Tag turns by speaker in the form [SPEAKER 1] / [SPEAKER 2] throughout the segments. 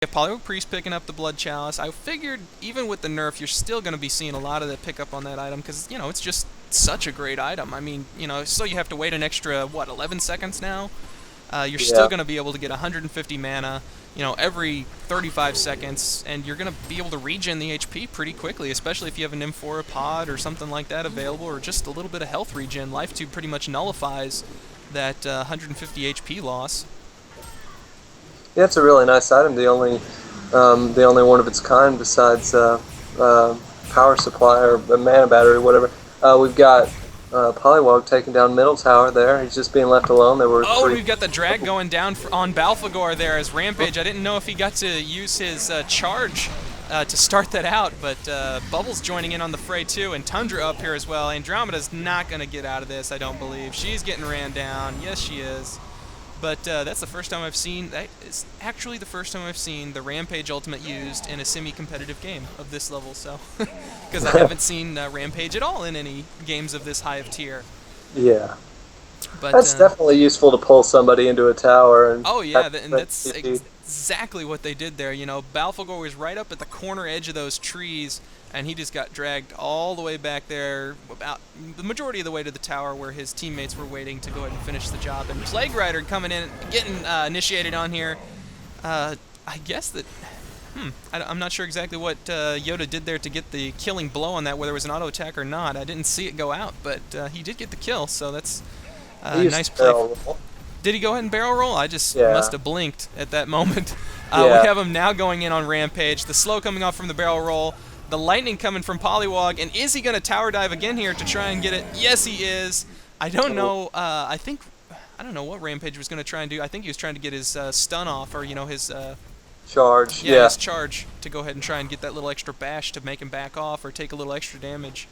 [SPEAKER 1] Yeah, Polywog Priest picking up the Blood Chalice. I figured even with the nerf, you're still going to be seeing a lot of the pickup on that item because, it's just such a great item. I mean, so you have to wait an extra, 11 seconds now? You're still
[SPEAKER 2] Yeah.
[SPEAKER 1] going to be able to get 150 mana, every 35 seconds, and you're going to be able to regen the HP pretty quickly, especially if you have an Amphora pod or something like that available, or just a little bit of health regen. Life Tube pretty much nullifies that 150 HP loss.
[SPEAKER 2] Yeah, it's a really nice item. The only one of its kind besides power supply or a mana battery, whatever. We've got Polywog taking down middle tower there. He's just being left alone. There were
[SPEAKER 1] Oh, and
[SPEAKER 2] three.
[SPEAKER 1] we've got the drag going down on Balfagor there as Rampage. I didn't know if he got to use his charge to start that out, but Bubbles joining in on the fray too, and Tundra up here as well. Andromeda's not going to get out of this, I don't believe. She's getting ran down. Yes, she is. But that's the first time I've seen, that is actually the first time I've seen the Rampage ultimate used in a semi-competitive game of this level, so, because I haven't seen Rampage at all in any games of this high of tier.
[SPEAKER 2] Yeah,
[SPEAKER 1] But
[SPEAKER 2] that's definitely useful to pull somebody into a tower. And
[SPEAKER 1] oh yeah, and that's exactly what they did there. Balfagor was right up at the corner edge of those trees, and he just got dragged all the way back there, about the majority of the way to the tower where his teammates were waiting to go ahead and finish the job. And Plague Rider coming in, getting initiated on here. I guess that, I'm not sure exactly what Yoda did there to get the killing blow on that, whether it was an auto attack or not. I didn't see it go out, but he did get the kill, so that's nice play. Did he go ahead and barrel roll? I just must have blinked at that moment. We have him now going in on Rampage. The slow coming off from the barrel roll. The lightning coming from Polywog. And is he going to tower dive again here to try and get it? Yes, he is. I don't know. I don't know what Rampage was going to try and do. I think he was trying to get his stun off, or, his...
[SPEAKER 2] charge.
[SPEAKER 1] Yeah, his charge to go ahead and try and get that little extra bash to make him back off or take a little extra damage.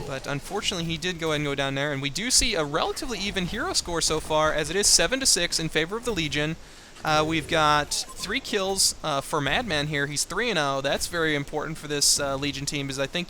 [SPEAKER 1] But unfortunately, he did go ahead and go down there, and we do see a relatively even hero score so far, as it is 7-6 in favor of the Legion. We've got 3 kills for Madman here. He's 3-0. That's very important for this Legion team, because I think,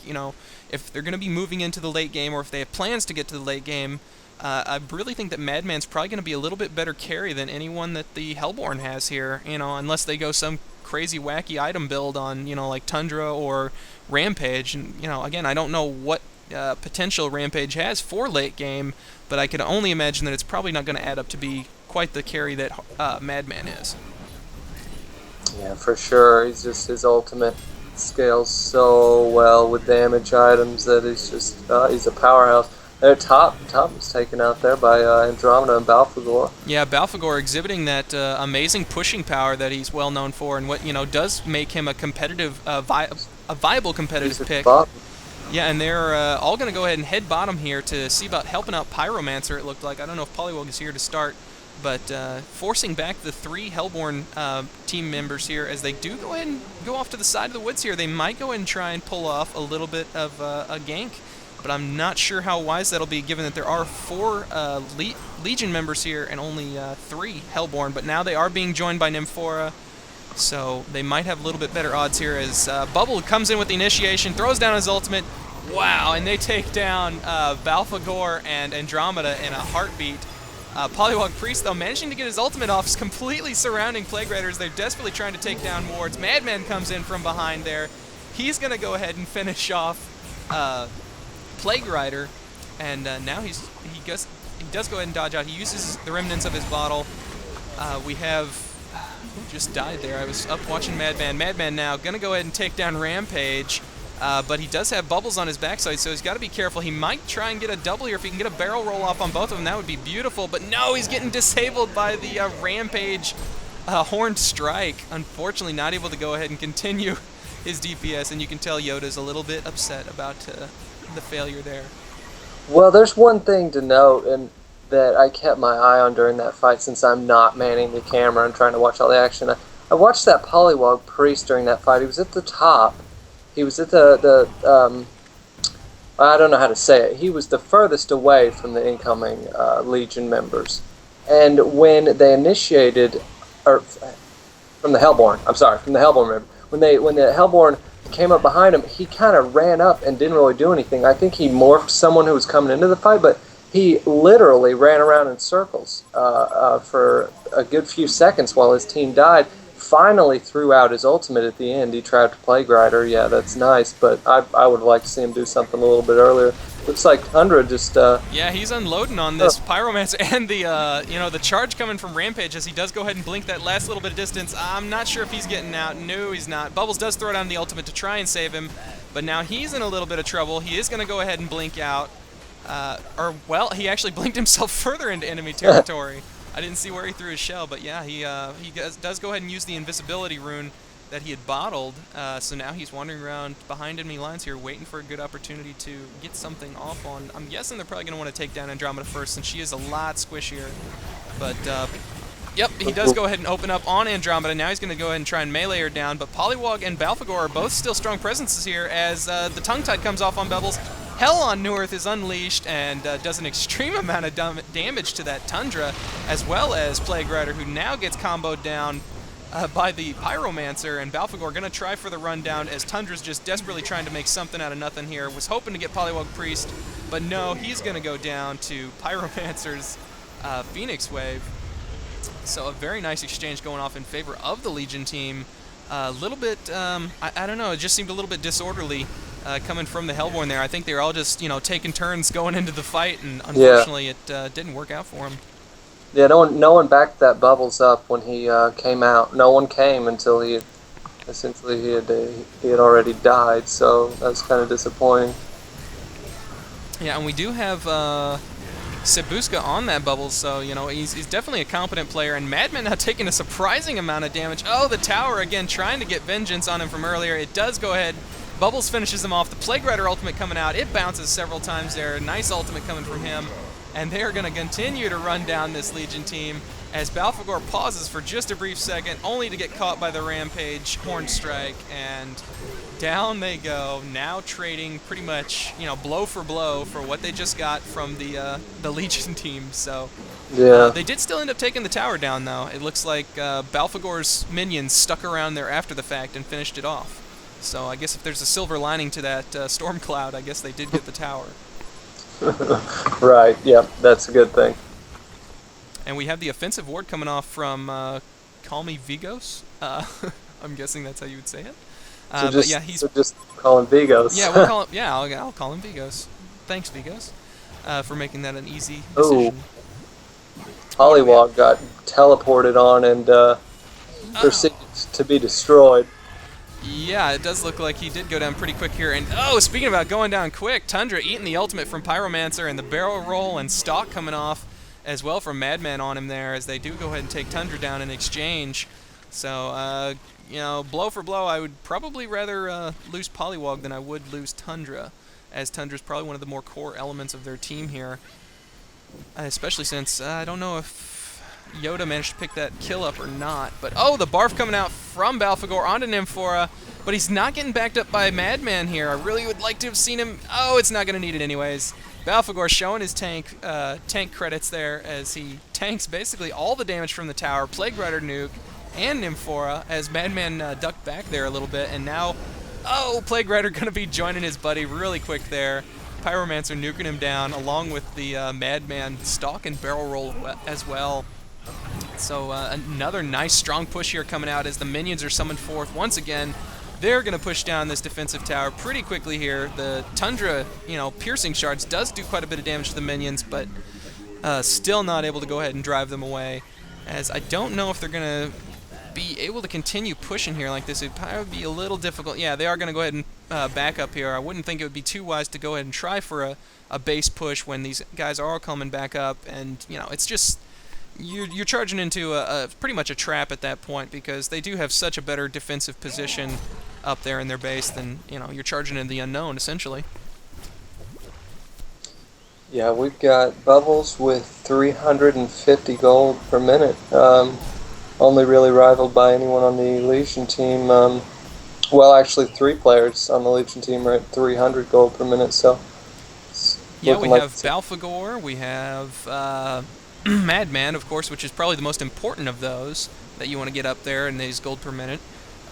[SPEAKER 1] if they're going to be moving into the late game, or if they have plans to get to the late game, I really think that Madman's probably going to be a little bit better carry than anyone that the Hellborn has here, unless they go some crazy wacky item build on, like Tundra or Rampage. And, again, I don't know what potential Rampage has for late game, but I can only imagine that it's probably not going to add up to be quite the carry that Madman is.
[SPEAKER 2] Yeah, for sure. He's just, his ultimate scales so well with damage items that he's a powerhouse. Their top was taken out there by Andromeda and Balfagor.
[SPEAKER 1] Yeah, Balfagor exhibiting that amazing pushing power that he's well known for, and what does make him a competitive, a viable competitive pick. Yeah, and they're all going to go ahead and head bottom here to see about helping out Pyromancer, it looked like. I don't know if Polywog is here to start, but forcing back the 3 Hellborn team members here as they do go ahead and go off to the side of the woods here. They might go ahead and try and pull off a little bit of a gank, but I'm not sure how wise that'll be, given that there are 4 Legion members here and only 3 Hellborn, but now they are being joined by Nymphora. So they might have a little bit better odds here as Bubble comes in with the initiation, throws down his ultimate. Wow, and they take down Balfagor and Andromeda in a heartbeat. Polywog Priest, though, managing to get his ultimate off, is completely surrounding Plague Riders. They're desperately trying to take down wards. Madman comes in from behind there. He's going to go ahead and finish off Plague Rider, and now he does go ahead and dodge out. He uses the remnants of his bottle. We have... who just died there? I was up watching Madman. Madman now going to go ahead and take down Rampage, but he does have bubbles on his backside, so he's got to be careful. He might try and get a double here. If he can get a barrel roll off on both of them, that would be beautiful. But no, he's getting disabled by the Rampage Horned Strike. Unfortunately, not able to go ahead and continue his DPS, and you can tell Yoda's a little bit upset about the failure there.
[SPEAKER 2] Well, there's one thing to note, and that I kept my eye on during that fight, since I'm not manning the camera and trying to watch all the action. I watched that Polywog Priest during that fight. He was at the top. He was at the I don't know how to say it. He was the furthest away from the incoming Legion members. And when they initiated, or from the Hellborn, I'm sorry, from the Hellborn member, when the Hellborn came up behind him, he kind of ran up and didn't really do anything. I think he morphed someone who was coming into the fight, but he literally ran around in circles for a good few seconds while his team died. finally threw out his ultimate at the end. He tried to Plague Rider. Yeah, that's nice, but I would like to see him do something a little bit earlier. Looks like Tundra just...
[SPEAKER 1] yeah, he's unloading on this Pyromancer and the, you know, the charge coming from Rampage as he does go ahead and blink that last little bit of distance. I'm not sure if he's getting out. No, he's not. Bubbles does throw down the ultimate to try and save him, but now he's in a little bit of trouble. He is going to go ahead and blink out. Well, he actually blinked himself further into enemy territory. I didn't see where he threw his shell, but yeah, he does go ahead and use the invisibility rune that he had bottled, so now he's wandering around behind enemy lines here, waiting for a good opportunity to get something off on. I'm guessing they're probably going to want to take down Andromeda first, since she is a lot squishier. But, yep, he does go ahead and open up on Andromeda. Now he's going to go ahead and try and melee her down, but Poliwag and Balfagor are both still strong presences here as the Tongue Tide comes off on Bubbles. Hell on Newerth is unleashed and does an extreme amount of damage to that Tundra, as well as Plague Rider, who now gets comboed down by the Pyromancer, and Balfagor going to try for the rundown as Tundra's just desperately trying to make something out of nothing here. Was hoping to get Poliwag Priest, but no, he's going to go down to Pyromancer's Phoenix Wave. So a very nice exchange going off in favor of the Legion team. A little bit, I don't know, it just seemed a little bit disorderly coming from the Hellborn there. I think they were all just, you know, taking turns going into the fight, and unfortunately it didn't work out for them.
[SPEAKER 2] Yeah, no one backed that Bubbles up when he came out. No one came until he had already died. So that was kind of disappointing.
[SPEAKER 1] Yeah, and we do have busca on that Bubbles, so you know he's definitely a competent player. And Madman now taking a surprising amount of damage. Oh, the tower again trying to get vengeance on him from earlier. It does go ahead. Bubbles finishes him off. The Plague Rider ultimate coming out. It bounces several times there. Nice ultimate coming from him. And they're going to continue to run down this Legion team as Balfagor pauses for just a brief second, only to get caught by the Rampage Horn Strike, and down they go, now trading pretty much, you know, blow for what they just got from the Legion team. So
[SPEAKER 2] yeah,
[SPEAKER 1] they did still end up taking the tower down, though. It looks like Balfagor's minions stuck around there after the fact and finished it off. So I guess if there's a silver lining to that storm cloud, I guess they did get the tower.
[SPEAKER 2] Right, yep, that's a good thing.
[SPEAKER 1] And we have the offensive ward coming off from callmevigoss. I'm guessing that's how you would say it. But yeah, he's
[SPEAKER 2] just call him Vigos.
[SPEAKER 1] Yeah, we'll call him. Yeah, I'll call him Vigos. Thanks, Vigos, for making that an easy decision.
[SPEAKER 2] Poliwag got teleported on and proceeded to be destroyed.
[SPEAKER 1] Yeah, it does look like he did go down pretty quick here. And oh, speaking about going down quick, Tundra eating the ultimate from Pyromancer, and the barrel roll and stalk coming off as well from Madman on him there, as they do go ahead and take Tundra down in exchange. So, you know, blow for blow, I would probably rather lose Poliwag than I would lose Tundra, as Tundra's probably one of the more core elements of their team here. Especially since I don't know if Yoda managed to pick that kill up or not. But oh, the barf coming out from Balfagor onto Nymphora, but he's not getting backed up by Madman here. I really would like to have seen him. Oh, it's not going to need it anyways. Balfagor showing his tank credits there as he tanks basically all the damage from the tower, Plague Rider nuke, and Nymphora, as Madman ducked back there a little bit, and now, oh, Plague Rider going to be joining his buddy really quick there. Pyromancer nuking him down, along with the Madman stalk and barrel roll as well. So another nice strong push here coming out as the minions are summoned forth once again. They're going to push down this defensive tower pretty quickly here. The Tundra, you know, piercing shards does do quite a bit of damage to the minions, but still not able to go ahead and drive them away, as I don't know if they're going to be able to continue pushing here like this. It'd probably be a little difficult. Yeah, they are going to go ahead and back up here. I wouldn't think it would be too wise to go ahead and try for a base push when these guys are all coming back up, and, you know, it's just... You're charging into pretty much a trap at that point, because they do have such a better defensive position up there in their base than, you know, you're charging in the unknown, essentially.
[SPEAKER 2] Yeah, we've got Bubbles with 350 gold per minute. Only really rivaled by anyone on the Legion team. Well, actually, 3 players on the Legion team are at 300 gold per minute, so...
[SPEAKER 1] Yeah, we have Balfagor, we have... Madman, of course, which is probably the most important of those that you want to get up there in these gold per minute.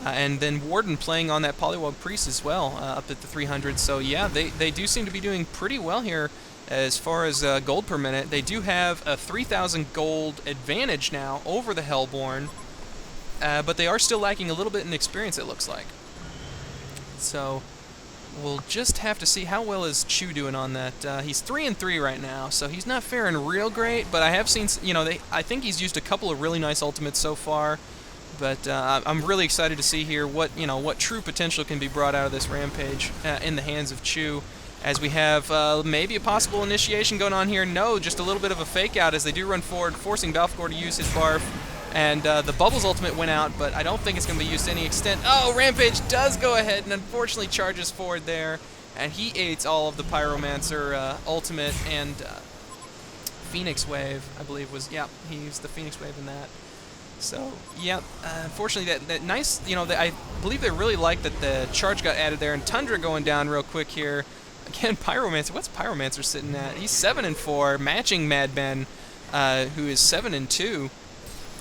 [SPEAKER 1] And then Warden playing on that Poliwag Priest as well, up at the 300. So yeah, they do seem to be doing pretty well here as far as gold per minute. They do have a 3,000 gold advantage now over the Hellborn. but they are still lacking a little bit in experience, it looks like. So we'll just have to see how well is Chew doing on that. He's 3-3 right now, so he's not faring real great. But I have seen, I think he's used a couple of really nice ultimates so far. But I'm really excited to see here what true potential can be brought out of this Rampage in the hands of Chew. As we have maybe a possible initiation going on here. No, just a little bit of a fake out as they do run forward, forcing Balfagor to use his barf. And the Bubbles ultimate went out, but I don't think it's going to be used to any extent. Oh, Rampage does go ahead and unfortunately charges forward there. And he eats all of the Pyromancer ultimate and Phoenix Wave, I believe was, yeah, he used the Phoenix Wave in that. So, yeah, unfortunately that nice, I believe they really liked that the charge got added there. And Tundra going down real quick here. Again, Pyromancer, what's Pyromancer sitting at? He's 7-4, matching Madman, who is 7-2.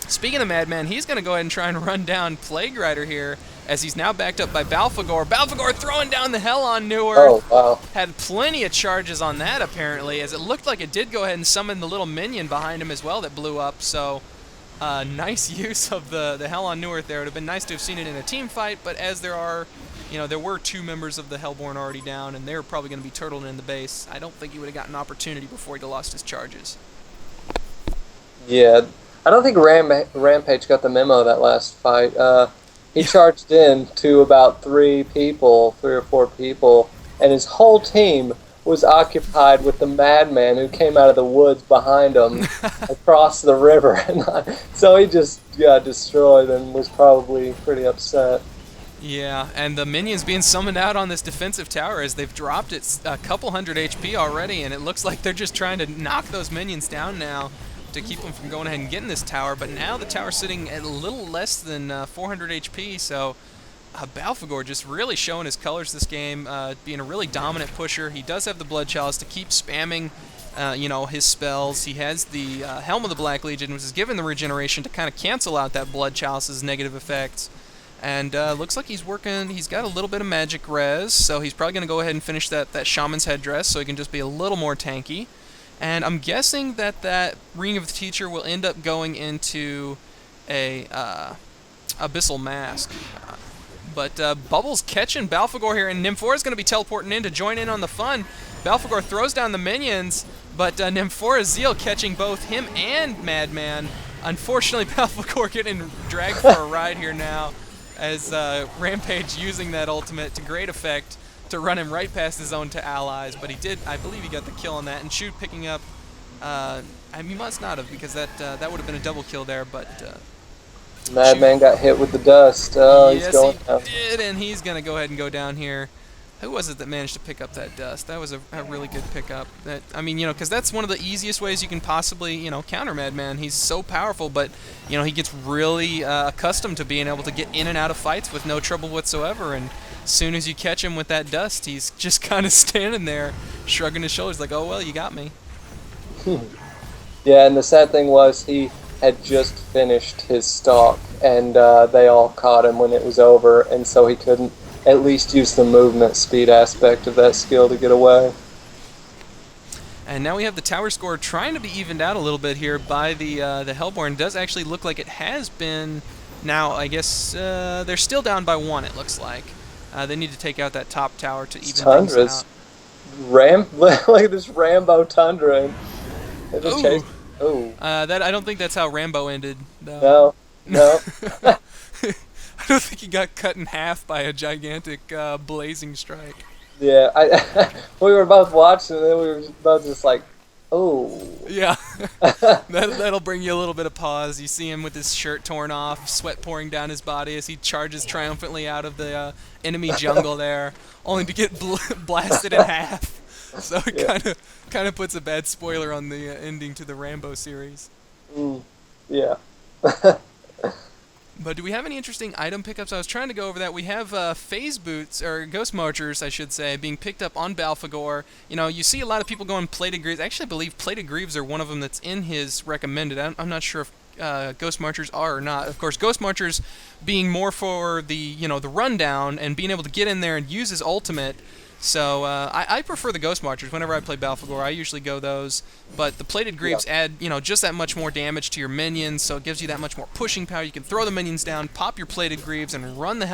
[SPEAKER 1] Speaking of Madman, he's going to go ahead and try and run down Plague Rider here, as he's now backed up by Balfagor. Balfagor throwing down the hell on Newer.
[SPEAKER 2] Oh, wow.
[SPEAKER 1] Had plenty of charges on that, apparently, as it looked like it did go ahead and summon the little minion behind him as well that blew up. So, nice use of the hell on Newer there. It would have been nice to have seen it in a team fight, but as there are, there were 2 members of the Hellborn already down, and they were probably going to be turtled in the base. I don't think he would have gotten an opportunity before he lost his charges.
[SPEAKER 2] Yeah. I don't think Rampage got the memo of that last fight. He charged in to about 3 or 4 people, and his whole team was occupied with the madman who came out of the woods behind him across the river. And so he just got destroyed and was probably pretty upset.
[SPEAKER 1] Yeah, and the minions being summoned out on this defensive tower as they've dropped it a couple hundred HP already, and it looks like they're just trying to knock those minions down now to keep them from going ahead and getting this tower. But now the tower's sitting at a little less than 400 HP, so Balfagor just really showing his colors this game, being a really dominant pusher. He does have the Blood Chalice to keep spamming his spells. He has the Helm of the Black Legion, which is given the regeneration to kind of cancel out that Blood Chalice's negative effects. And looks like he's got a little bit of magic res, so he's probably going to go ahead and finish that Shaman's Headdress so he can just be a little more tanky. And I'm guessing that Ring of the Teacher will end up going into a Abyssal Mask. But Bubbles catching Balfagor here, and Nymphora's going to be teleporting in to join in on the fun. Balfagor throws down the minions, but Nymphora's Zeal catching both him and Madman. Unfortunately, Balfagor getting dragged for a ride here now, as Rampage using that ultimate to great effect to run him right past his own allies, but he did. I believe he got the kill on that, and Shoot picking up. He must not have, because that would have been a double kill there. But
[SPEAKER 2] Madman got hit with the dust. Oh,
[SPEAKER 1] yes,
[SPEAKER 2] he's going
[SPEAKER 1] he
[SPEAKER 2] down.
[SPEAKER 1] did, and he's gonna go ahead and go down here. Who was it that managed to pick up that dust? That was a really good pickup. Because that's one of the easiest ways you can possibly, counter Madman. He's so powerful, but, he gets really accustomed to being able to get in and out of fights with no trouble whatsoever. And as soon as you catch him with that dust, he's just kind of standing there, shrugging his shoulders like, oh, well, you got me.
[SPEAKER 2] Yeah, and the sad thing was he had just finished his stalk, and they all caught him when it was over, and so he couldn't at least use the movement speed aspect of that skill to get away.
[SPEAKER 1] And now we have the tower score trying to be evened out a little bit here by the Hellborn. It does actually look like it has been. Now, I guess they're still down by 1, it looks like. They need to take out that top tower to even things out.
[SPEAKER 2] Look at this Rambo Tundra.
[SPEAKER 1] That I don't think that's how Rambo ended, though.
[SPEAKER 2] No.
[SPEAKER 1] I don't think he got cut in half by a gigantic blazing strike.
[SPEAKER 2] Yeah, we were both watching, and then we were both just like, oh.
[SPEAKER 1] Yeah, that'll bring you a little bit of pause. You see him with his shirt torn off, sweat pouring down his body as he charges triumphantly out of the enemy jungle there, only to get blasted in half. So it kind of puts a bad spoiler on the ending to the Rambo series.
[SPEAKER 2] Yeah.
[SPEAKER 1] But do we have any interesting item pickups? I was trying to go over that. We have phase boots, or ghost marchers, I should say, being picked up on Balfagor. You see a lot of people going plated greaves. I actually believe plated greaves are one of them that's in his recommended. I'm not sure if ghost marchers are or not. Of course, ghost marchers being more for the the rundown and being able to get in there and use his ultimate. So I prefer the Ghost Marchers. Whenever I play Balfagor, I usually go those. But the Plated Greaves add, just that much more damage to your minions, so it gives you that much more pushing power. You can throw the minions down, pop your Plated Greaves, and run the